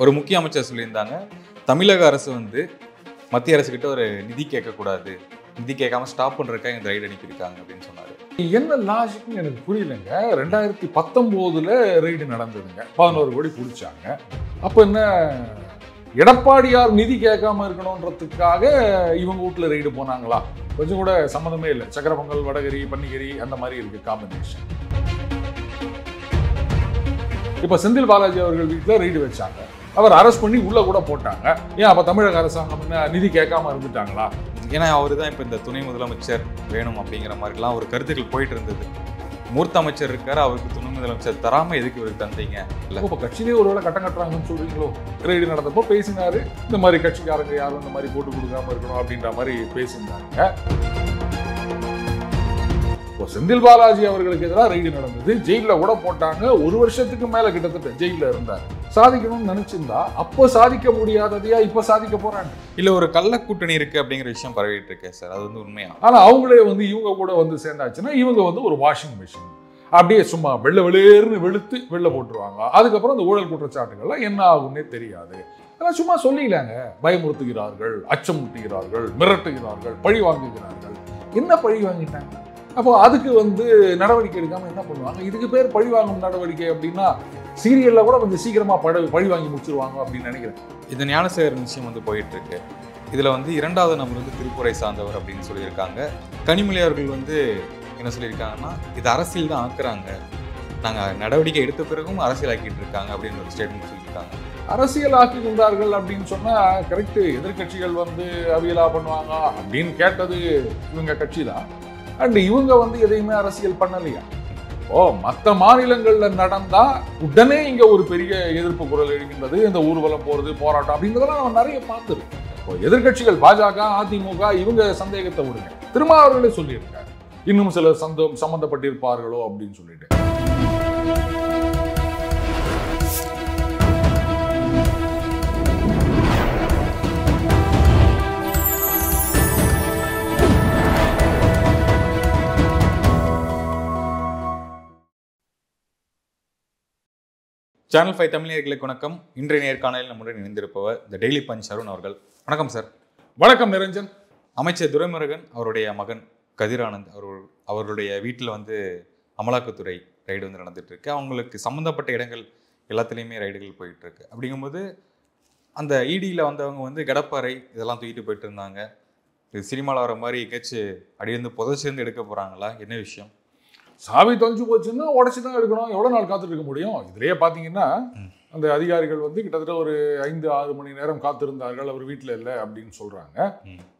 ஒரு முக்கிய அமைச்சர் சொல்லியிருந்தாங்க, தமிழக அரசு வந்து மத்திய அரசுக்கிட்ட ஒரு நிதி கேட்கக்கூடாது, நிதி கேட்காம ஸ்டாப் பண்ணுறதுக்காக இந்த ரைடு அனுப்பியிருக்காங்க அப்படின்னு சொன்னார். என்ன லாஜிக்னு எனக்கு புரியலைங்க. 2019 ரைடு நடந்ததுங்க, 11 கோடி பிடிச்சாங்க. அப்போ என்ன எடப்பாடியார் நிதி கேட்காம இருக்கணுன்றதுக்காக இவங்க வீட்டில் ரைடு போனாங்களா? கொஞ்சம் கூட சம்மந்தமே இல்லை. சக்கர பொங்கல், வடகரி, பன்னிகரி அந்த மாதிரி இருக்கு காம்பினேஷன். இப்போ செந்தில் பாலாஜி அவர்கள் வீட்டில் ரைடு வச்சாங்க, அவர் அரெஸ்ட் பண்ணி உள்ள கூட போட்டாங்க. ஏன் அப்போ தமிழக அரசாங்கம் நிதி கேட்காம இருந்துட்டாங்களா? ஏன்னா அவர் தான் இப்போ இந்த துணை முதலமைச்சர் வேணும் அப்படிங்கிற மாதிரிலாம் ஒரு கருத்துக்கள் போயிட்டு இருந்தது. மூர்த்த அமைச்சர் இருக்காரு, அவருக்கு துணை முதலமைச்சர் தராம எதுக்கு இவருக்கு தந்தீங்க? இல்லை இப்போ கட்சியிலே ஒருவேளை கட்டம் கட்டுறாங்கன்னு சொல்றீங்களோ? ரைடு நடந்தப்போ பேசினாரு, இந்த மாதிரி கட்சிக்காரங்க யாரும் இந்த மாதிரி போட்டு கொடுக்காம இருக்கணும் அப்படின்ற மாதிரி பேசியிருந்தாங்க. இப்போ செந்தில் பாலாஜி அவர்களுக்கு எதிராக ரைடு நடந்தது, ஜெயிலில் கூட போட்டாங்க. 1 வருஷத்துக்கு மேல கிட்டத்தட்ட ஜெயிலில் இருந்தார். சாதிக்கணும்னு நினைச்சிருந்தா அப்போ சாதிக்க முடியாததையா இப்ப சாதிக்க போறாங்க? இல்ல ஒரு கள்ள கூட்டணி இருக்கு அப்படிங்கிற விஷயம் பரவிட்டு இருக்கேன் சார், அது வந்து உண்மையா? ஆனா அவங்களே இவங்க கூட சேர்ந்தாச்சுன்னா இவங்க ஒரு வாஷிங் மிஷின், அப்படியே சும்மா வெள்ளை வெளியேறுன்னு வெளுத்து வெளில போட்டுருவாங்க. அதுக்கப்புறம் அந்த ஊழல் குற்றச்சாட்டுகள்லாம் என்ன ஆகும்னே தெரியாது. அதெல்லாம் சும்மா சொல்லிக்கலாங்க. பயமுறுத்துகிறார்கள், அச்சமூட்டுகிறார்கள், மிரட்டுகிறார்கள், பழி வாங்குகிறார்கள். என்ன பழி வாங்கிட்டாங்க? அப்போ அதுக்கு நடவடிக்கை எடுக்காம என்ன பண்ணுவாங்க? இதுக்கு பேர் பழி வாங்கும் நடவடிக்கை அப்படின்னா சீரியல்ல கூட கொஞ்சம் சீக்கிரமா பழி வாங்கி முடிச்சிருவாங்க அப்படின்னு நினைக்கிறேன். இது ஞானசேகரன் விஷயம் போயிட்டு இருக்கு. இதுல 2வது நபர் திருப்பூரை சார்ந்தவர் அப்படின்னு சொல்லியிருக்காங்க. கனிமொழி அவர்கள் என்ன சொல்லியிருக்காங்கன்னா, இது அரசியல் தான் ஆக்குறாங்க, நாங்க நடவடிக்கை எடுத்த பிறகும் அரசியல் ஆக்கிட்டு இருக்காங்க அப்படின்னு ஒரு ஸ்டேட்மெண்ட் சொல்லியிருக்காங்க. அரசியல் ஆக்குகின்றார்கள் அப்படின்னு சொன்னா கரெக்ட். எதிர்கட்சிகள் அவியலா பண்ணுவாங்க அப்படின்னு கேட்டது இவங்க கட்சி தான். அண்ட் இவங்க எதையுமே அரசியல் பண்ணலையா? மற்ற மாநிலங்கள்ல நடந்தா உடனே இங்க ஒரு பெரிய எதிர்ப்பு குரல் எழுகின்றது, இந்த ஊர்வலம் போறது, போராட்டம் அப்படின்றதெல்லாம் நம்ம நிறைய பார்த்துருக்கோம். எதிர்கட்சிகள் பாஜக, அதிமுக இவங்க சந்தேகத்தை விடுங்க, திருமாவர்களே சொல்லியிருக்காரு இன்னும் சில சம்பந்தப்பட்டிருப்பார்களோ அப்படின்னு சொல்லிட்டு. சேனல் 5 தமிழர்களுக்கு வணக்கம். இன்றைய நேர்காணலில் நம்முடன் இணைந்திருப்பவர் த டெய்லி பஞ்ச் அருண் அவர்கள். வணக்கம் சார். வணக்கம் நிரஞ்சன். அமைச்சர் துரைமுருகன் அவருடைய மகன் கதிர் ஆனந்த் அவர்களுடைய வீட்டில் அமலாக்கத்துறை ரைடு நடந்துட்டு இருக்கு. அவங்களுக்கு சம்மந்தப்பட்ட இடங்கள் எல்லாத்துலேயுமே ரைடுகள் போயிட்டு இருக்கு. அப்படிங்கும்போது அந்த இடியில் வந்தவங்க கடப்பாறை இதெல்லாம் தூக்கிட்டு போயிட்டு இருந்தாங்க. இது சினிமாவில் வர மாதிரி எங்கேயாச்சும் அடியிருந்து புதைச்சிருந்து எடுக்க போகிறாங்களா? என்ன விஷயம்? சாவி தொலைஞ்சு போச்சுன்னா உடச்சி தான் எடுக்கணும். எவ்வளோ நாள் காத்துட்டு இருக்க முடியும்? இதுலேயே பார்த்தீங்கன்னா அந்த அதிகாரிகள் கிட்டத்தட்ட ஒரு 5-6 மணி நேரம் காத்திருந்தார்கள், அவர் வீட்டில் இல்லை அப்படின்னு சொல்கிறாங்க.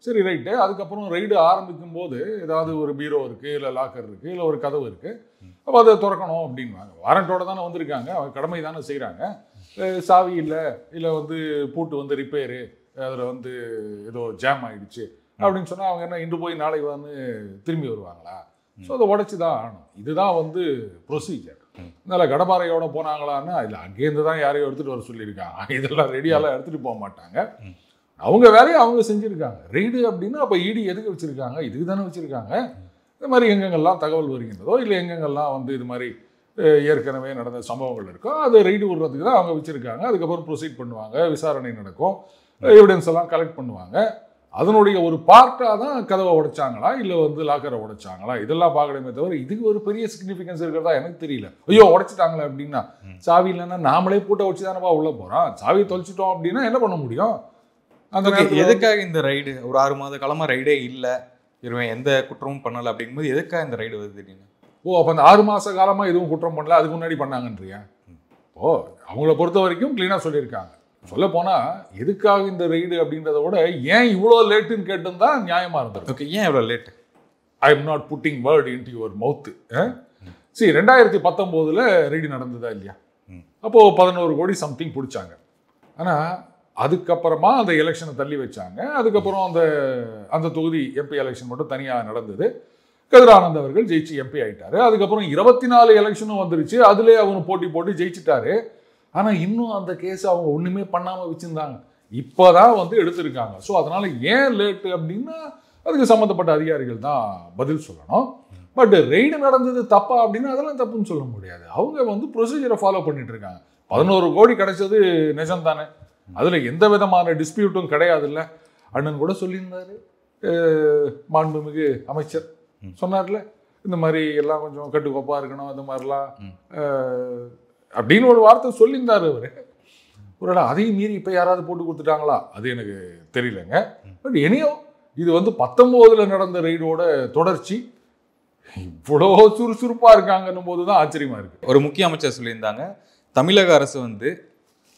சரி ரைட்டு. அதுக்கப்புறம் ரைடு ஆரம்பிக்கும் போது ஏதாவது ஒரு பீரோ இருக்குது, இல்லை லாக்கர் இருக்குது, இல்லை ஒரு கதவு இருக்குது, அப்போ அதை திறக்கணும் அப்படின்வாங்க. வாரண்டோட தானே வந்திருக்காங்க, அவங்க கடமை தானே செய்கிறாங்க. சாவி இல்லை, இல்லை பூட்டு ரிப்பேரு, அதில் ஏதோ ஜாம் ஆகிடுச்சு அப்படின்னு சொன்னால் அவங்க என்ன இன்று போய் நாளை திரும்பி வருவாங்களா? ஸோ அதை உடச்சி தான் ஆகணும். இதுதான் ப்ரொசீஜர். அதனால கடப்பாறையோட போனாங்களான்னா இல்லை, அங்கேருந்து தான் யாரையும் எடுத்துகிட்டு வர சொல்லியிருக்காங்க. இதெல்லாம் ரெடியாலாம் எடுத்துகிட்டு போக மாட்டாங்க. அவங்க வேலையை அவங்க செஞ்சுருக்காங்க. ரெய்டு அப்படின்னா அப்போ இடி எதுக்கு வச்சுருக்காங்க? இதுக்கு தானே வச்சுருக்காங்க. இந்த மாதிரி எங்கெங்கெல்லாம் தகவல் வருகின்றதோ, இல்லை எங்கெங்கெல்லாம் இது மாதிரி ஏற்கனவே நடந்த சம்பவங்கள் இருக்கோ அதை ரெய்டு விடுறதுக்கு தான் அவங்க வச்சுருக்காங்க. அதுக்கப்புறம் ப்ரொசீட் பண்ணுவாங்க, விசாரணை நடக்கும், எவிடன்ஸ் எல்லாம் கலெக்ட் பண்ணுவாங்க. அதனுடைய ஒரு பார்ட்டாக தான் கதவை உடைச்சாங்களா, இல்லை லாக்கரை உடைச்சாங்களா, இதெல்லாம் பார்க்கணுமே தவிர இதுக்கு ஒரு பெரிய சிக்னிஃபிகன்ஸ் இருக்கிறதா எனக்கு தெரியல. ஐயோ உடைச்சிட்டாங்களே அப்படின்னா, சாவி இல்லைன்னா நாமளே பூட்டை வச்சு தானப்பா உள்ள போகிறோம். சாவி தொலைச்சிட்டோம் அப்படின்னா என்ன பண்ண முடியும்? அந்த எதுக்காக இந்த ரைடு? ஒரு 6 மாத காலமாக ரைடே இல்லை, இவன் எந்த குற்றமும் பண்ணலை அப்படிங்கும்போது எதுக்காக இந்த ரைடு வருது திடீர்னு? அப்போ அந்த 6 மாத காலமாக எதுவும் குற்றம் பண்ணல, அதுக்கு முன்னாடி பண்ணாங்கன்றியா? அவங்கள பொறுத்த வரைக்கும் கிளீனாக சொல்லியிருக்காங்க. சொல்ல போனா எதுக்காக இந்த ரைடு அப்படின்றத விட ஏன் இவ்வளோ லேட்டுன்னு கேட்டுன்னு தான் நியாயமா இருந்தது. ஓகே, ஏன் இவ்வளோ late? I am not pudding word into your mouth. சரி, 2019 ரைடு நடந்ததா இல்லையா? அப்போ 11 கோடி சம்திங் பிடிச்சாங்க. ஆனால் அதுக்கப்புறமா அந்த எலெக்ஷனை தள்ளி வச்சாங்க. அதுக்கப்புறம் அந்த தொகுதி எம்பி எலெக்ஷன் மட்டும் தனியாக நடந்தது. கதிர் ஆனந்த் அவர்கள் ஜெயிச்சு எம்பி ஆயிட்டாரு. அதுக்கப்புறம் 24 எலெக்ஷனும் வந்துருச்சு, அதுலேயே அவங்க போட்டு ஜெயிச்சிட்டாரு. ஆனால் இன்னும் அந்த கேஸ் அவங்க ஒன்றுமே பண்ணாமல் வச்சுருந்தாங்க. இப்போ தான் எடுத்திருக்காங்க. ஸோ அதனால் ஏன் லேட்டு அப்படின்னா அதுக்கு சம்மந்தப்பட்ட அதிகாரிகள் தான் பதில் சொல்லணும். பட் ரெய்டு நடந்தது தப்பா அப்படின்னா அதெல்லாம் தப்புன்னு சொல்ல முடியாது. அவங்க ப்ரொசீஜரை ஃபாலோ பண்ணிட்டு இருக்காங்க. 11 கோடி கிடைச்சது நிஜம் தானே, அதுல எந்த விதமான டிஸ்பியூட்டும் கிடையாதுல்ல. அண்ணன் கூட சொல்லியிருந்தாரு, மாண்புமிகு அமைச்சர் சொன்னார்ல, இந்த மாதிரி எல்லாம் கொஞ்சம் கட்டுக்கோப்பா இருக்கணும், அந்த மாதிரிலாம் அப்படின்னு ஒரு வார்த்தை சொல்லியிருந்தாரு அவரு. ஒருவேளை அதையும் மீறி இப்போ யாராவது போட்டு கொடுத்துட்டாங்களா அது எனக்கு தெரியலங்க. பட் எனியோ இது வந்து 19ல் நடந்த ரெய்டோட தொடர்ச்சி. இவ்வளோ சுறுசுறுப்பாக இருக்காங்கன்னும் போது தான் ஆச்சரியமா இருக்கு. ஒரு முக்கிய அமைச்சர் சொல்லியிருந்தாங்க, தமிழக அரசு வந்து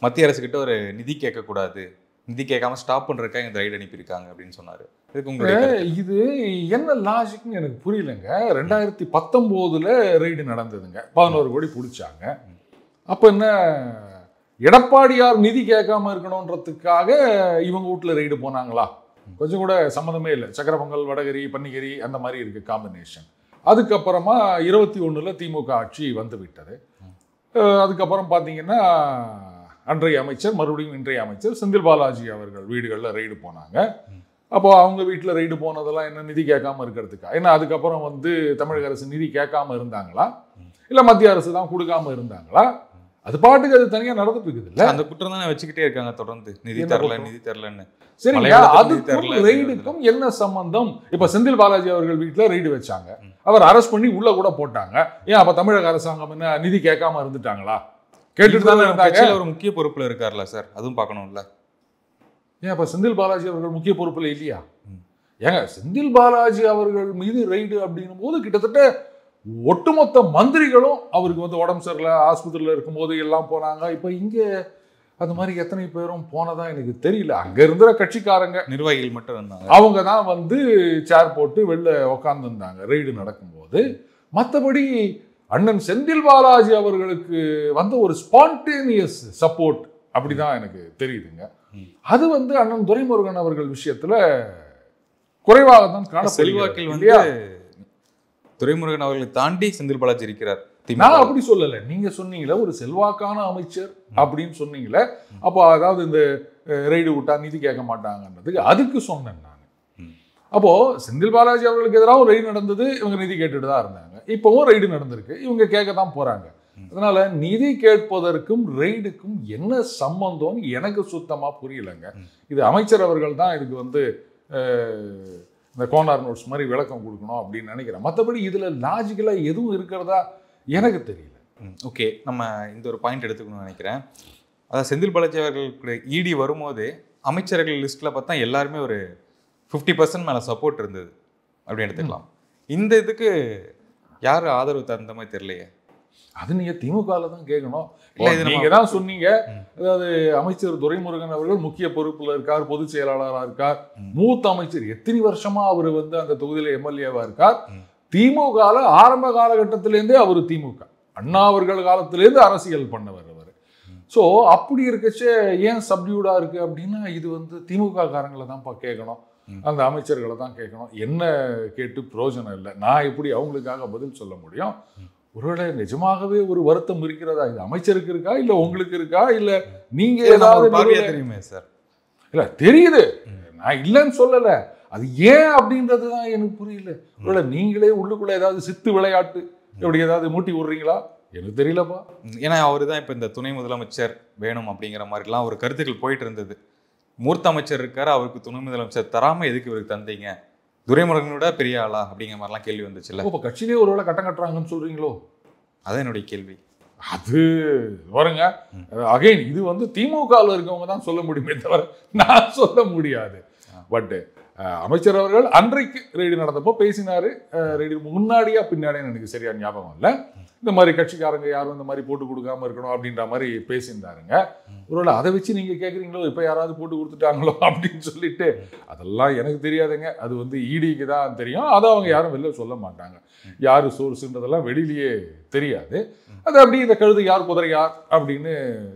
மத்திய அரசுக்கிட்ட ஒரு நிதி கேட்கக்கூடாது, நிதி கேட்காம ஸ்டாப் பண்ணுறதுக்காக இந்த ரைடு அனுப்பியிருக்காங்க அப்படின்னு சொன்னார். இது என்ன லாஜிக்னு எனக்கு புரியலங்க. 2019ல் ரெய்டு நடந்ததுங்க, 11 கோடி பிடிச்சாங்க. அப்போ என்ன எடப்பாடியார் நிதி கேட்காம இருக்கணுன்றதுக்காக இவங்க வீட்டில் ரெய்டு போனாங்களா? கொஞ்சம் கூட சம்மந்தமே இல்லை. சக்கரை பொங்கல், வடகரி, பன்னிகரி அந்த மாதிரி இருக்கு காம்பினேஷன். அதுக்கப்புறமா 21ல் திமுக ஆட்சி வந்து விட்டது. அதுக்கப்புறம் பார்த்தீங்கன்னா அன்றைய அமைச்சர், மறுபடியும் இன்றைய அமைச்சர் செந்தில் பாலாஜி அவர்கள் வீடுகளில் ரெய்டு போனாங்க. அப்போ அவங்க வீட்டில் ரெய்டு போனதெல்லாம் என்ன, நிதி கேட்காம இருக்கிறதுக்கா? ஏன்னா அதுக்கப்புறம் வந்து தமிழக அரசு நிதி கேட்காம இருந்தாங்களா, இல்லை மத்திய அரசு தான் கொடுக்காம இருந்தாங்களா? அது பாட்டுக்கு அது தனியாக நடந்துட்டு இருக்குது இல்லை? அந்த குற்றம் தானே வச்சுக்கிட்டே இருக்காங்க தொடர்ந்து, நிதி தரலன்னு. சரிங்க, அதுக்கும் ரெய்டுக்கும் என்ன சம்பந்தம்? இப்ப செந்தில் பாலாஜி அவர்கள் வீட்டுல ரெய்டு வச்சாங்க, அவர் அரெஸ்ட் பண்ணி உள்ள கூட போட்டாங்க. ஏன் அப்ப தமிழக அரசாங்கம் என்ன நிதி கேட்காம இருந்துட்டாங்களா? கேட்டுட்டு தானே இருந்தாங்க. ஒரு முக்கிய பொறுப்புல இருக்கார்ல சார், அதுவும் பார்க்கணும்ல. ஏன் அப்ப செந்தில் பாலாஜி அவர்கள் முக்கிய பொறுப்புல இல்லையா? ஏங்க, செந்தில் பாலாஜி அவர்கள் மீது ரெய்டு அப்படின்னும் போது கிட்டத்தட்ட ஒட்டுமொத்த மந்திரிகளும் அவருக்கு வந்து உடம்பு சரியில்லை, ஆஸ்பத்திரியில் இருக்கும்போது எல்லாம் போனாங்க. இப்ப இங்க அது மாதிரி எத்தனை பேரும் போனதா எனக்கு தெரியல. அங்க இருந்த கட்சிக்காரங்க, நிர்வாகிகள் மட்டும் இருந்தாங்க, அவங்க தான் வந்து சேர் போட்டு வெளில உட்கார்ந்து இருந்தாங்க ரெய்டு நடக்கும்போது. மற்றபடி அண்ணன் செந்தில் பாலாஜி அவர்களுக்கு வந்து ஒரு ஸ்பான்டேனியஸ் சப்போர்ட் அப்படிதான் எனக்கு தெரியுதுங்க. அது வந்து அண்ணன் துரைமுருகன் அவர்கள் விஷயத்துல குறைவாக தான் காணப்படுகிறது. துரைமுருகன் அவர்களை தாண்டி செந்தில் பாலாஜி இருக்கிறார். நான் அப்படி சொல்லல, நீங்க சொன்னீங்களே ஒரு செல்வாக்கான அமைச்சர் அப்படின்னு சொன்னீங்களே, அப்போ அதாவது இந்த ரெய்டு விட்டா நிதி கேட்க மாட்டாங்கன்றதுக்கு அதுக்கு சொன்னேன் நான். அப்போ செந்தில் பாலாஜி அவர்களுக்கு எதிராக ரெய்டு நடந்தது, இவங்க நிதி கேட்டுட்டு தான் இருந்தாங்க. இப்பவும் ரெய்டு நடந்திருக்கு, இவங்க கேட்க தான் போறாங்க. அதனால நிதி கேட்பதற்கும் ரெய்டுக்கும் என்ன சம்பந்தம் எனக்கு சுத்தமா புரியலைங்க. இது அமைச்சர் அவர்கள் தான் இதுக்கு வந்து இந்த கோனார் நோட்ஸ் மாதிரி விளக்கம் கொடுக்கணும் அப்படின்னு நினைக்கிறேன். மற்றபடி இதுல லாஜிக்கலா எதுவும் இருக்கிறதா எனக்கு தெரியல. ஓகே, நம்ம இந்த ஒரு பாயிண்ட் எடுத்துக்கணும்னு நினைக்கிறேன். அதாவது செந்தில் பாலாஜி அவர்களுக்கு இடி வரும்போது அமைச்சர்கள் லிஸ்ட்டில் பார்த்தா எல்லாருமே ஒரு 50% மேலே சப்போர்ட் இருந்தது அப்படின்னு எடுத்துக்கலாம். இந்த இதுக்கு யார் ஆதரவு தகுந்த மாதிரி தெரியலையே. அது நீங்க திமுகவில் தான் கேட்கணும். நீங்க தான் சொன்னீங்க, அதாவது அமைச்சர் துரைமுருகன் அவர்கள் முக்கிய பொறுப்புல இருக்கார், பொதுச் செயலாளராக இருக்கார், மூத்த அமைச்சர், எத்தனை வருஷமா அவர் வந்து அந்த தொகுதியில எம்எல்ஏவா இருக்கார். திமுகல ஆரம்ப காலகட்டத்திலேருந்தே அவர் திமுக அண்ணா அவர்கள் காலத்திலேருந்து அரசியல் பண்ணவர் அவர். ஸோ அப்படி இருக்கச்சே ஏன் சப்டியூடா இருக்கு அப்படின்னா, இது வந்து திமுக காரங்களை தான் கேட்கணும், அந்த அமைச்சர்களை தான் கேட்கணும். என்ன கேட்டு பிரயோஜனம் இல்லை. நான் எப்படி அவங்களுக்காக பதில் சொல்ல முடியும்? ஒருவேளை நிஜமாகவே ஒரு வருத்தம் இருக்கிறதா? இது அமைச்சருக்கு இருக்கா, இல்ல உங்களுக்கு இருக்கா, இல்ல நீங்க ஏதாவது தெரியுமே சார்? இல்ல தெரியுது, நான் இல்லைன்னு சொல்லல. அது ஏன் அப்படின்றது தான் எனக்கு புரியல. ஒருவேளை நீங்களே உள்ளுக்குள்ள ஏதாவது சித்து விளையாட்டு எப்படி ஏதாவது மூட்டி விடுறீங்களா? எனக்கு தெரியலப்பா. ஏன்னா அவரு தான் இப்போ இந்த துணை முதலமைச்சர் வேணும் அப்படிங்கிற மாதிரிலாம் ஒரு கருத்துக்கள் போயிட்டு இருந்தது. மூர்த்த அமைச்சர் இருக்காரு, அவருக்கு துணை முதலமைச்சர் தராம எதுக்கு இவருக்கு தந்தீங்க, துரைமுருகனோட பெரிய ஆளா அப்படிங்கிற மாதிரிலாம் கேள்வி வந்துச்சுல்ல. இப்போ கட்சியிலே ஒருவேளை கட்டம் கட்டுறாங்கன்னு சொல்றீங்களோ? அதான் என்னுடைய கேள்வி. அது வருங்க அகைன், இது வந்து திமுகவில் இருக்கவங்க தான் சொல்ல முடியுமே தவிர நான் சொல்ல முடியாது. பட் அமைச்சர் அவர்கள் அன்றைக்கு ரெய்டு நடந்தப்போ பேசினாரு. ரெய்டு முன்னாடியா பின்னாடியா எனக்கு சரியா ஞாபகம் இல்லை. இந்த மாதிரி கட்சிக்காரங்க யாரும் இந்த மாதிரி போட்டு கொடுக்காம இருக்கணும் அப்படின்ற மாதிரி பேசியிருந்தாருங்க. ஒருவேளை அதை வச்சு நீங்க கேட்குறீங்களோ இப்போ யாராவது போட்டு கொடுத்துட்டாங்களோ அப்படின்னு சொல்லிட்டு, அதெல்லாம் எனக்கு தெரியாதுங்க. அது வந்து இடிக்கு தான் தெரியும். அதை அவங்க யாரும் வெளில சொல்ல மாட்டாங்க. யாரு சோர்ஸுன்றதெல்லாம் வெளியிலேயே தெரியாது. அது அப்படி இந்த கழுது யார் குதிரை யார் அப்படின்னு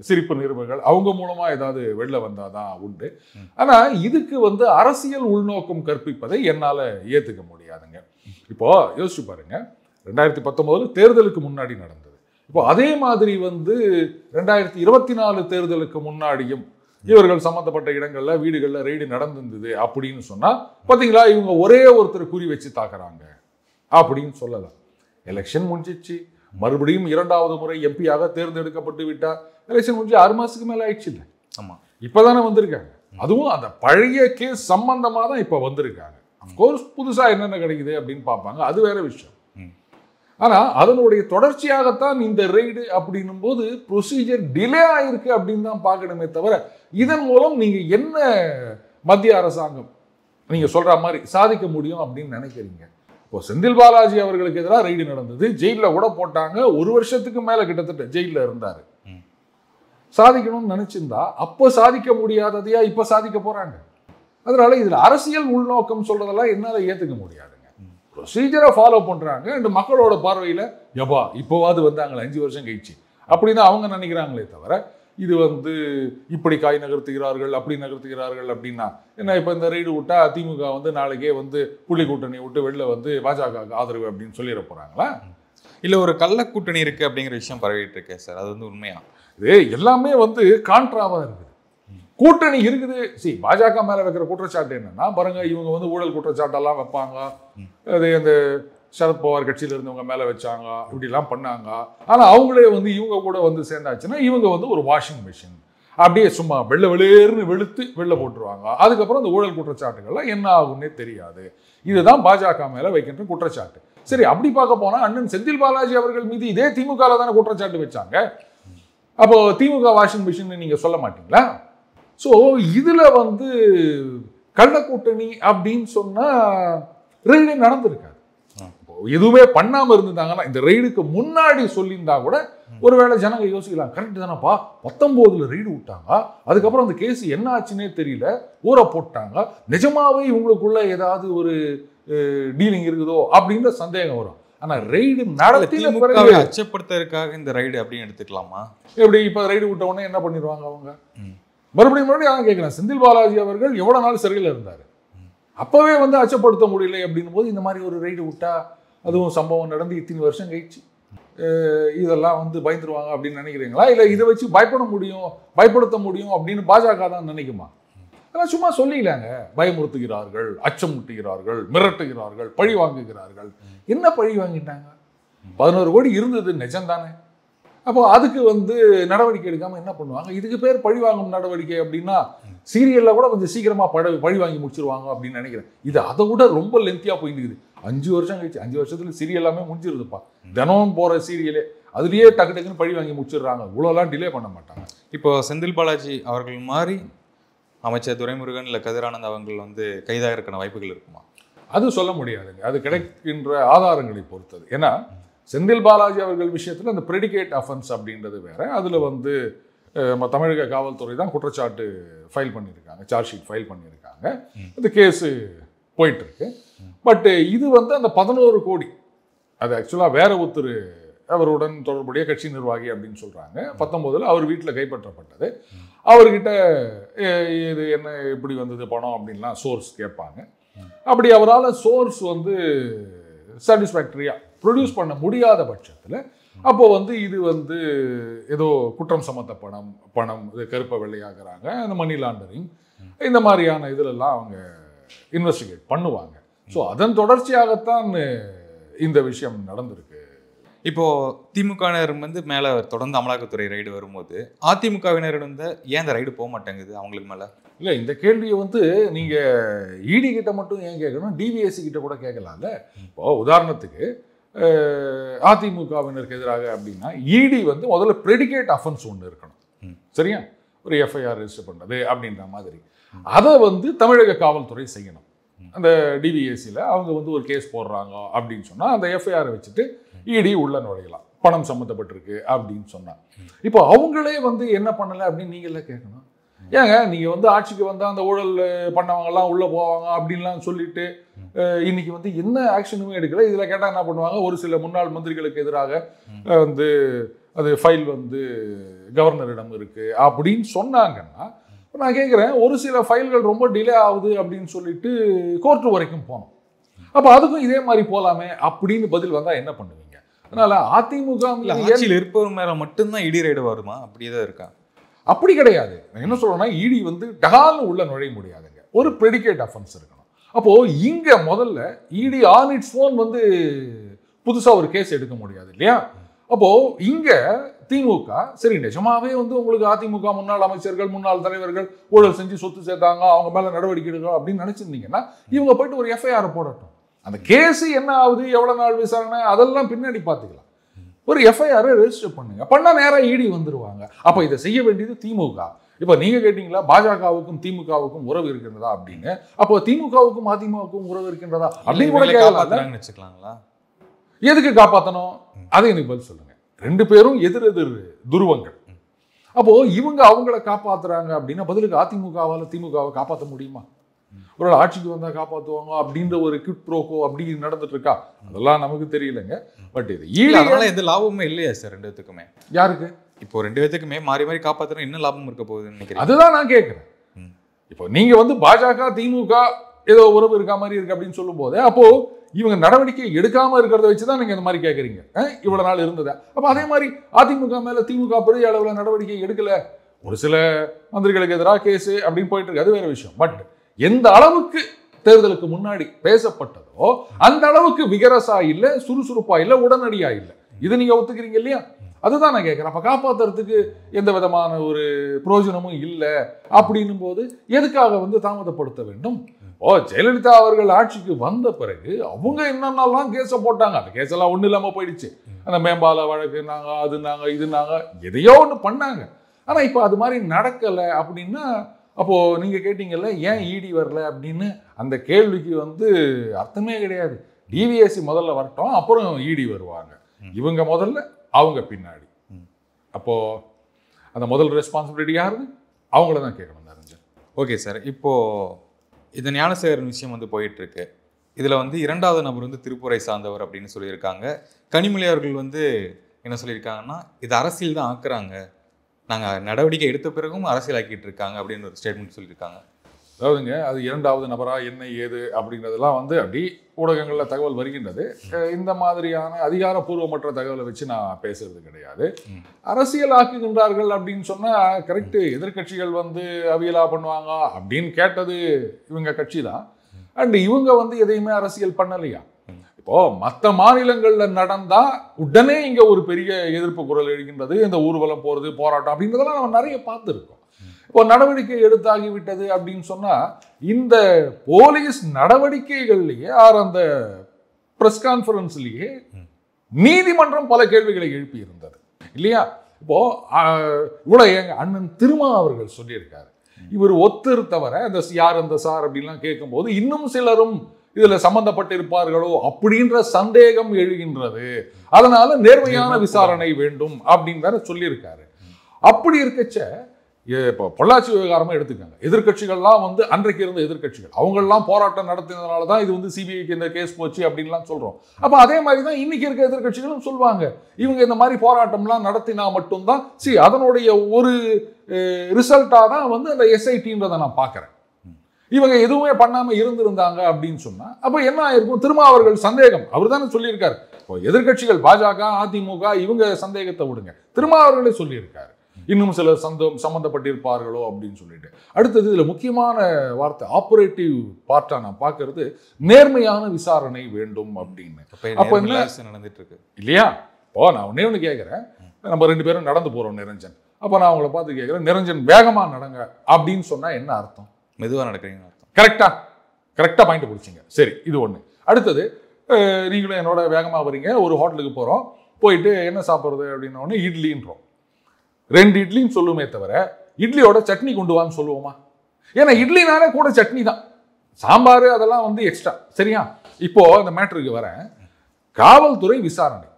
சிரிப்பு நிருபர்கள் அவங்க மூலமா ஏதாவது வெளில வந்தாதான் உண்டு. ஆனா இதுக்கு வந்து அரசியல் உள்நோக்கம் கற்பிப்பதை என்னால ஏத்துக்க முடியாதுங்க. இப்போ யோசிச்சு பாருங்க, 2019 தேர்தலுக்கு முன்னாடி நடந்தது. இப்போ அதே மாதிரி வந்து 2024 தேர்தலுக்கு முன்னாடியும் இவர்கள் சம்பந்தப்பட்ட இடங்கள்ல வீடுகள்ல ரெய்டு நடந்திருந்தது அப்படின்னு சொன்னா, பாத்தீங்களா இவங்க ஒரே ஒருத்தர் குறி வச்சு தாக்குறாங்க அப்படின்னு சொல்லலாம். எலெக்ஷன் முடிஞ்சிச்சு, மறுபடியும் 2வது முறை எம்பியாக தேர்ந்தெடுக்கப்பட்டு விட்டார். எலெக்ஷன் முடிஞ்சு 6 மாசத்துக்கு மேல ஆயிடுச்சு இல்லை. ஆமா, இப்பதானே வந்திருக்காங்க. அதுவும் அந்த பழைய கேஸ் சம்பந்தமா தான் இப்ப வந்திருக்காங்க. அப்கோர்ஸ் புதுசா என்னென்ன கிடைக்குது அப்படின்னு பார்ப்பாங்க, அது வேற விஷயம். ஆனா அதனுடைய தொடர்ச்சியாகத்தான் இந்த ரெய்டு அப்படின்னும் போது ப்ரொசீஜர் டிலே ஆயிருக்கு அப்படின்னு தான் பார்க்கணுமே தவிர, இதன் மூலம் நீங்க என்ன மத்திய அரசாங்கம் நீங்க சொல்ற மாதிரி சாதிக்க முடியும் அப்படின்னு நினைக்கிறீங்க? இப்போ செந்தில் பாலாஜி அவர்களுக்கு எதிராக ரெய்டு நடந்தது, ஜெயிலில் கூட போட்டாங்க, 1 வருஷத்துக்கு மேல கிட்டத்தட்ட ஜெயிலில் இருந்தாரு. சாதிக்கணும்னு நினைச்சிருந்தா அப்போ சாதிக்க முடியாததையா இப்ப சாதிக்க போறாங்க. அதனால இதுல அரசியல் உள்நோக்கம் சொல்றதெல்லாம் என்னால ஏத்துக்க முடியாதுங்க. ப்ரொசீஜரை ஃபாலோ பண்றாங்க, இந்த மக்களோட பார்வையில எப்பா இப்போவாது வந்தாங்களே 5 வருஷம் கழிச்சு அப்படின்னு அவங்க நினைக்கிறாங்களே தவிர, இது இப்படி காய் நகர்த்துகிறார்கள் அப்படி நகர்த்துகிறார்கள் அப்படின்னா என்ன? இப்ப இந்த ரெய்டு விட்டா திமுக நாளைக்கே புள்ளி கூட்டணி விட்டு வெளில பாஜக ஆதரவு அப்படின்னு சொல்லிட போறாங்களா? இல்ல ஒரு கள்ள கூட்டணி இருக்கு அப்படிங்கிற விஷயம் பரவிட்டு இருக்கேன் சார், அது உண்மையா? இது எல்லாமே கான்ட்ராவா இருக்குது. கூட்டணி இருக்குது. பாஜக மேல வைக்கிற குற்றச்சாட்டு என்னன்னா, பாருங்க இவங்க ஊழல் குற்றச்சாட்டெல்லாம் வைப்பாங்க, அது அந்த சரத்பவார் கட்சியில இருந்தவங்க மேல வச்சாங்க, இப்படி எல்லாம் பண்ணாங்க. ஆனா அவங்களே இவங்க கூட சேர்ந்தாச்சுன்னா இவங்க ஒரு வாஷிங் மிஷின் அப்படியே சும்மா வெள்ளை வெளியேறுன்னு வெளுத்து வெளில போட்டுருவாங்க. அதுக்கப்புறம் அந்த ஊழல் குற்றச்சாட்டுகள்லாம் என்ன ஆகும்னே தெரியாது. இதுதான் பாஜக மேல வைக்கின்ற குற்றச்சாட்டு. சரி, அப்படி பார்க்க போனா அண்ணன் செந்தில் பாலாஜி அவர்கள் மீது இதே திமுக தானே குற்றச்சாட்டு வச்சாங்க. அப்போ திமுக வாஷிங் மிஷின் நீங்க சொல்ல மாட்டீங்களா? ஸோ இதுல கள்ள கூட்டணி அப்படின்னு சொன்னா ரெய்டு நடந்திருக்காது. எதுவுமே பண்ணாம இருந்திருந்தாங்கன்னா, இந்த ரெய்டுக்கு முன்னாடி சொல்லியிருந்தா கூட ஒருவேளை ஜனங்க யோசிக்கலாம், கரெக்ட் தானப்பா 19ல் ரெய்டு விட்டாங்க, அதுக்கப்புறம் அந்த கேஸ் என்ன ஆச்சுன்னே தெரியல, ஊற போட்டாங்க, நிஜமாவே இவங்களுக்குள்ள ஏதாவது ஒரு டீலிங் இருக்குதோ அப்படின்ற சந்தேகம் வரும். ஆனா ரெய்டு நடத்தின பிறகு அச்சப்படுத்துறதுக்காக இந்த ரெய்டு அப்படின்னு எடுத்துக்கலாமா? எப்படி இப்ப ரெய்டு விட்ட உடனே என்ன பண்ணிடுவாங்க அவங்க? மறுபடியும் அவன் கேட்கலாம், செந்தில் பாலாஜி அவர்கள் எவ்வளவு நாள் சிறையில் இருந்தாரு, அப்பவே அச்சப்படுத்த முடியல அப்படின்னும் போது இந்த மாதிரி ஒரு ரெய்டு விட்டா, அதுவும் சம்பவம் நடந்து இத்தனை வருஷம் கழிச்சு, இதெல்லாம் பயந்துருவாங்க அப்படின்னு நினைக்கிறீங்களா? இல்ல இதை வச்சு பயப்படுத்த முடியும் அப்படின்னு பாஜக தான் நினைக்குமா? அதெல்லாம் சும்மா சொல்லிக்கலாங்க. பயமுறுத்துகிறார்கள், அச்சமூட்டுகிறார்கள், மிரட்டுகிறார்கள், பழி வாங்குகிறார்கள். என்ன பழி வாங்கிட்டாங்க? 11 கோடி இருந்தது நிஜம்தானே. அப்போ அதுக்கு நடவடிக்கை எடுக்காம என்ன பண்ணுவாங்க? இதுக்கு பேர் பழி வாங்கும் நடவடிக்கை அப்படின்னா சீரியல்ல கூட கொஞ்சம் சீக்கிரமா பழி வாங்கி முடிச்சிருவாங்க அப்படின்னு நினைக்கிறேன். இது அதை விட ரொம்ப லென்த்தியா போயிட்டு 5 வருஷம் கழிச்சு, 5 வருஷத்துல சீரியல் எல்லாமே முடிஞ்சிருதுப்பா. தினமும் போற சீரியலே அதுலயே டக்கு டக்குன்னு பழி வாங்கி முடிச்சிடுறாங்க. இவ்வளோலாம் டிலே பண்ண மாட்டாங்க. இப்போ செந்தில் பாலாஜி அவர்கள் மாதிரி அமைச்சர் துரைமுருகன் இல்லை கதிரானந்த் அவர்கள் கைதாக இருக்கிற வாய்ப்புகள் இருக்குமா? அது சொல்ல முடியாதுங்க. அது கிடைக்கின்ற ஆதாரங்களை பொறுத்தது. ஏன்னா செந்தில் பாலாஜி அவர்கள் விஷயத்தில் அந்த ப்ரெடிகேட் அஃபென்ஸ் அப்படின்றது வேற. அதில் தமிழக காவல்துறை தான் குற்றச்சாட்டு ஃபைல் பண்ணியிருக்காங்க, சார்ஜ் ஷீட் ஃபைல் பண்ணியிருக்காங்க. அந்த கேஸு போயிட்டு இருக்கு. பட் இது அந்த 11 கோடி அது ஆக்சுவலாக வேற ஒருத்தர் அவருடன் தொடர்புடைய கட்சி நிர்வாகி அப்படின்னு சொல்றாங்க. 19ல் அவர் வீட்டில் கைப்பற்றப்பட்டது. அவர்கிட்ட இது என்ன எப்படி வந்தது பணம் அப்படின்லாம் சோர்ஸ் கேட்பாங்க. அப்படி அவரால் சோர்ஸ் சாட்டிஸ்ஃபேக்டரியா ப்ரொடியூஸ் பண்ண முடியாத பட்சத்தில் அப்போ இது ஏதோ குற்றம் சம்மந்த பணம் இது கருப்பை வெள்ளையாகிறாங்க, அந்த மணி லாண்டரிங், இந்த மாதிரியான இதிலெல்லாம் அவங்க இன்வெஸ்டிகேட் பண்ணுவாங்க. ஸோ அதன் தொடர்ச்சியாகத்தான் இந்த விஷயம் நடந்திருக்கு. இப்போ திமுகவினர் மேலே தொடர்ந்து அமலாக்கத்துறை ரைடு வரும்போது அதிமுகவினர் ஏன் இந்த ரைடு போக மாட்டேங்குது அவங்களுக்கு மேலே? இல்லை, இந்த கேள்வியை நீங்கள் இடி கிட்ட மட்டும் ஏன் கேட்கணும், டிவிஎஸ்சி கிட்ட கூட கேட்கலாம்ல. இப்போ உதாரணத்துக்கு அதிமுகவினருக்கு எதிராக அப்படின்னா இடி முதல்ல ப்ரெடிகேட் அஃபென்ஸ் ஒன்று இருக்கணும், சரியா? ஒரு எஃப்ஐஆர் ரெஜிஸ்டர் பண்ணுறது அப்படின்ற மாதிரி அதை தமிழக காவல்துறை செய்யணும். அந்த டிவிஎஸ்சியில் அவங்க ஒரு கேஸ் போடுறாங்க அப்படின்னு சொன்னால் அந்த எஃப்ஐஆரை வச்சுட்டு இடி உள்ள நுழையலாம், பணம் சம்மந்தப்பட்டிருக்கு அப்படின்னு சொன்னால். இப்போ அவங்களே என்ன பண்ணலை அப்படின்னு நீங்களே கேட்கணும். ஏங்க நீங்கள் ஆட்சிக்கு வந்தால் அந்த ஊழல் பண்ணவங்கலாம் உள்ளே போவாங்க அப்படின்லாம் சொல்லிட்டு இன்னைக்கு என்ன ஆக்ஷனுமே எடுக்கல. இதில் கேட்டால் என்ன பண்ணுவாங்க, ஒரு சில முன்னாள் மந்திரிகளுக்கு எதிராக அது ஃபைல் கவர்னரிடம் இருக்குது அப்படின்னு சொன்னாங்கன்னா, நான் கேட்குறேன், ஒரு சில ஃபைல்கள் ரொம்ப டிலே ஆகுது அப்படின்னு சொல்லிட்டு கோர்ட்டு வரைக்கும் போனோம். அப்போ அதுக்கும் இதே மாதிரி போகலாமே அப்படின்னு பதில் வந்தால் என்ன பண்ணுவீங்க? அதனால அதிமுக ஆட்சியில் இருப்பவர் மேலே மட்டும்தான் இடி ரைடு வருமா? அப்படியே இருக்கா? அப்படி கிடையாது. நான் என்ன சொல்றேன்னா, இடி டகால்னு உள்ள நுழைய முடியாதுங்க, ஒரு ப்ரெடிகேட் அஃபென்ஸ் இருக்கணும். அப்போ இங்க முதல்ல இடி ஆன் இட்ஸ் ஓன் புதுசா ஒரு கேஸ் எடுக்க முடியாது இல்லையா? அப்போ இங்க திமுக சரி நிஜமாவே வந்து உங்களுக்கு அதிமுக முன்னாள் அமைச்சர்கள் முன்னாள் தலைவர்கள் ஊழல் செஞ்சு சொத்து சேர்த்தாங்க, அவங்க மேல நடவடிக்கை எடுக்கணும் அப்படின்னு நினைச்சிருந்தீங்கன்னா இவங்க போயிட்டு ஒரு எஃப்ஐஆர் போடட்டும். அந்த கேஸ் என்ன ஆகுது, எவ்வளவு நாள் விசாரணை, அதெல்லாம் பின்னாடி பார்த்துக்கலாம். ஒரு எஃப்ஐஆர் ரெஜிஸ்டர் பண்ணுங்க, பண்ணா நேரா இடி வந்துருவாங்க. அப்ப இதை செய்ய வேண்டியது திமுக. இப்ப நீங்க கேட்டீங்களா பாஜகவுக்கும் திமுகவுக்கும் உறவு இருக்கின்றதா அப்படின்னு. அப்போ திமுகவுக்கும் அதிமுகவுக்கும் உறவு இருக்கின்றதா அப்படின்னு கூட வச்சுக்கலாங்களா? எதுக்கு காப்பாற்றணும் அதை எனக்கு பதில் சொல்லுங்க. ரெண்டு பேரும் எதிர் எதிர் துருவங்கள். அப்போ இவங்க அவங்கள காப்பாத்துறாங்க அப்படின்னா பதிலுக்கு அதிமுகவால திமுகவை காப்பாற்ற முடியுமா? ஒரு ஆட்சிக்கு வந்தா காப்பாற்றுவாங்க அப்படின்ற ஒரு கிட் ப்ரோக்கோ அப்படி நடந்துட்டு இருக்கா, அதெல்லாம் நமக்கு தெரியலங்க. பட் இது எந்த லாபமுமே இல்லையா சார் ரெண்டு பேத்துக்குமே? யாருக்கு? இப்போ ரெண்டு பேத்துக்குமே மாறி மாறி காப்பாத்துறா என்ன லாபம் இருக்க போகுதுன்னு நினைக்கிறேன். அதுதான் நான் கேட்கிறேன். இப்போ நீங்க வந்து பாஜக திமுக ஏதோ உறவு இருக்கா மாதிரி இருக்கு அப்படின்னு சொல்லும் போது அப்போ இவங்க நடவடிக்கை எடுக்காம இருக்கிறத வச்சுதான் நீங்க இந்த மாதிரி கேட்கறீங்க. இவ்வளவு நாள் இருந்ததா? அப்ப அதே மாதிரி அதிமுக மேல திமுக பெரிய அளவுல நடவடிக்கை எடுக்கல, ஒரு சில மந்திரிகளுக்கு எதிராக கேஸ் அப்படின்னு போயிட்டு இருக்கு, அது வேற விஷயம். பட் எந்த அளவுக்கு தேர்தலுக்கு முன்னாடி பேசப்பட்டதோ அந்த அளவுக்கு விகரசா இல்ல, சுறுசுறுப்பா இல்ல, உடனடியா இல்ல. இது நீங்க ஒத்துக்கிறீங்க இல்லையா? அதுதான் நான் கேட்கிறேன். அப்ப காப்பாத்துறதுக்கு எந்த விதமான ஒரு பிரயோஜனமும் இல்லை அப்படின்னும் போது எதுக்காக வந்து தாமதப்படுத்த வேண்டும்? ஜெயலலிதா அவர்கள் ஆட்சிக்கு வந்த பிறகு அவங்க என்னென்னலாம் கேஸை போட்டாங்க, அந்த கேஸ் எல்லாம் ஒண்ணு இல்லாம போயிடுச்சு. அந்த மேம்பால வழக்குனாங்க, அதுனாங்க இதுனாங்க, எதையோ ஒண்ணு பண்ணாங்க. ஆனா இப்ப அது மாதிரி நடக்கல அப்படின்னா அப்போ நீங்க கேட்டீங்கல்ல ஏன் இடி வரல அப்படின்னு, அந்த கேள்விக்கு வந்து அர்த்தமே கிடையாது. டிவிஎஸ்சி முதல்ல வரட்டும், அப்புறம் இடி வருவாங்க. இவங்க முதல்ல, அவங்க பின்னாடி. அப்போ அந்த முதல் ரெஸ்பான்சிபிலிட்டி யாருன்னு அவங்கள தான் கேட்கணும் நிரஞ்சன். ஓகே சார், இப்போ இந்த ஞானசேகரன் விஷயம் வந்து போயிட்டு இருக்கு. இதுல வந்து இரண்டாவது நபர் வந்து திருப்பூரை சார்ந்தவர் அப்படின்னு சொல்லியிருக்காங்க. கனிமொழி அவர்கள் வந்து என்ன சொல்லியிருக்காங்கன்னா, இது அரசியல் தான் ஆக்குறாங்க, நாங்கள் நடவடிக்கை எடுத்த பிறகும் அரசியல் ஆக்கிட்டு இருக்காங்க அப்படின்னு ஒரு ஸ்டேட்மெண்ட் சொல்லியிருக்காங்க. அதாவதுங்க அது இரண்டாவது நபரா என்ன ஏது அப்படிங்கிறதெல்லாம் வந்து அப்படி ஊடகங்களில் தகவல் வருகின்றது. இந்த மாதிரியான அதிகாரப்பூர்வமற்ற தகவலை வச்சு நான் பேசுறது கிடையாது. அரசியல் ஆக்குகின்றார்கள் அப்படின்னு சொன்னா கரெக்டு. எதிர்கட்சிகள் வந்து அவியலா பண்ணுவாங்க அப்படின்னு கேட்டது இவங்க கட்சி தான். அண்ட் இவங்க வந்து எதையுமே அரசியல் பண்ணலையா? இப்போ மற்ற மாநிலங்கள்ல நடந்தா உடனே இங்க ஒரு பெரிய எதிர்ப்பு குரல் எழுகின்றது, இந்த ஊர்வலம் போறது, போராட்டம் அப்படின்றதெல்லாம் நம்ம நிறைய பார்த்துருக்கோம். இப்போ நடவடிக்கை எடுத்தாகிவிட்டது அப்படின்னு சொன்னா இந்த போலீஸ் நடவடிக்கைகள்லயே அந்த பிரஸ் கான்ஃபரன்ஸ்லயே நீதிமன்றம் பல கேள்விகளை எழுப்பி இருந்தது இல்லையா? இப்போ இவ்வளவு எங்க அண்ணன் திருமா அவர்கள் சொல்லியிருக்காரு, இவர் ஒத்தர் தவிர அந்த யார் அந்த சார் அப்படின்லாம் கேட்கும்போது இன்னும் சிலரும் இதுல சம்பந்தப்பட்டிருப்பார்களோ அப்படின்ற சந்தேகம் எழுகின்றது, அதனால நேர்மையான விசாரணை வேண்டும் அப்படின்னு வேற சொல்லியிருக்காரு. அப்படி இருக்கச்ச இப்போ பொள்ளாச்சி விவகாரமா எடுத்துக்காங்க. எதிர்கட்சிகள்லாம் வந்து அன்றைக்கு இருந்த எதிர்கட்சிகள் அவங்கெல்லாம் போராட்டம் நடத்தினதுனால தான் இது வந்து சிபிஐக்கு இந்த கேஸ் போச்சு அப்படின்லாம் சொல்றோம். அப்ப அதே மாதிரி தான் இன்னைக்கு இருக்க எதிர்கட்சிகளும் சொல்லுவாங்க, இவங்க இந்த மாதிரி போராட்டம்லாம் நடத்தினா மட்டும்தான் அதனுடைய ஒரு ரிசல்ட்டா தான் வந்து அந்த எஸ்ஐடின்றதை நான் பார்க்கிறேன். இவங்க எதுவுமே பண்ணாம இருந்திருந்தாங்க அப்படின்னு சொன்னா அப்ப என்ன ஆயிருக்கும்? திருமாவர்கள் சந்தேகம், அவர் தானே சொல்லியிருக்காரு. இப்போ எதிர்கட்சிகள் பாஜக அதிமுக இவங்க சந்தேகத்தை விடுங்க, திருமாவர்களே சொல்லியிருக்காரு இன்னும் சிலர் சம்பந்தப்பட்டிருப்பார்களோ அப்படின்னு சொல்லிட்டு. அடுத்தது இதுல முக்கியமான வார்த்தை ஆபரேட்டிவ் பார்ட்டா நான் பார்க்கறது நேர்மையான விசாரணை வேண்டும் அப்படின்னு. அப்ப என்ன நடந்துட்டு இருக்கு இல்லையா? இப்போ நான் ஒண்ணு கேட்கிறேன், நம்ம ரெண்டு பேரும் நடந்து போறோம் நிரஞ்சன், அப்ப நான் அவங்கள பார்த்து கேட்கிறேன், நிரஞ்சன் வேகமா நடங்க அப்படின்னு சொன்னா என்ன அர்த்தம்? மெதுவா நடக்கிறீங்க அர்த்தம். கரெக்டா பாயிண்ட் பிடிச்சிங்க. சரி, இது ஒண்ணு. அடுத்தது நீங்களும் என்னோட வேகமா வரீங்க, ஒரு ஹோட்டலுக்கு போறோம், போயிட்டு என்ன சாப்பிட்றது அப்படின்ன உடனே இட்லின்றோம். 2 இட்லின்னு சொல்லுமே தவிர இட்லியோட சட்னி கொண்டு வான்னு சொல்லுவோமா? ஏன்னா இட்லினாலே கூட சட்னி தான், சாம்பார் அதெல்லாம் வந்து எக்ஸ்ட்ரா. சரியா? இப்போ இந்த மேட்டருக்கு வரேன். காவல்துறை விசாரணை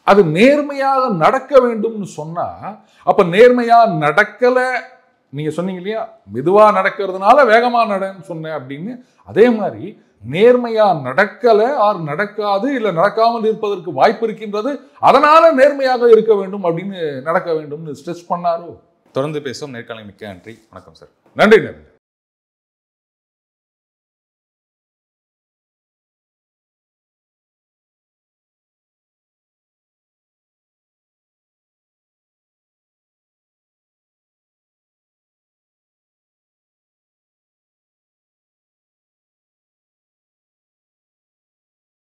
அது நேர்மையாக நடக்க வேண்டும்னு சொன்னா அப்ப நேர்மையா நடக்கல. நீங்க சொன்னீங்க இல்லையா, மெதுவா நடக்கிறதுனால வேகமா நடன்னு சொன்னேன் அப்படின்னு. அதே மாதிரி நேர்மையா நடக்கல ஆர் நடக்காது இல்ல நடக்காமல் இருப்பதற்கு வாய்ப்பு இருக்கின்றது, அதனால நேர்மையாக இருக்க வேண்டும் அப்படின்னு நடக்க வேண்டும்னு ஸ்ட்ரெஸ் பண்ணாரோ. தொடர்ந்து பேசுவோம். நேர்காணல் மிக்க நன்றி. வணக்கம் சார். நன்றி.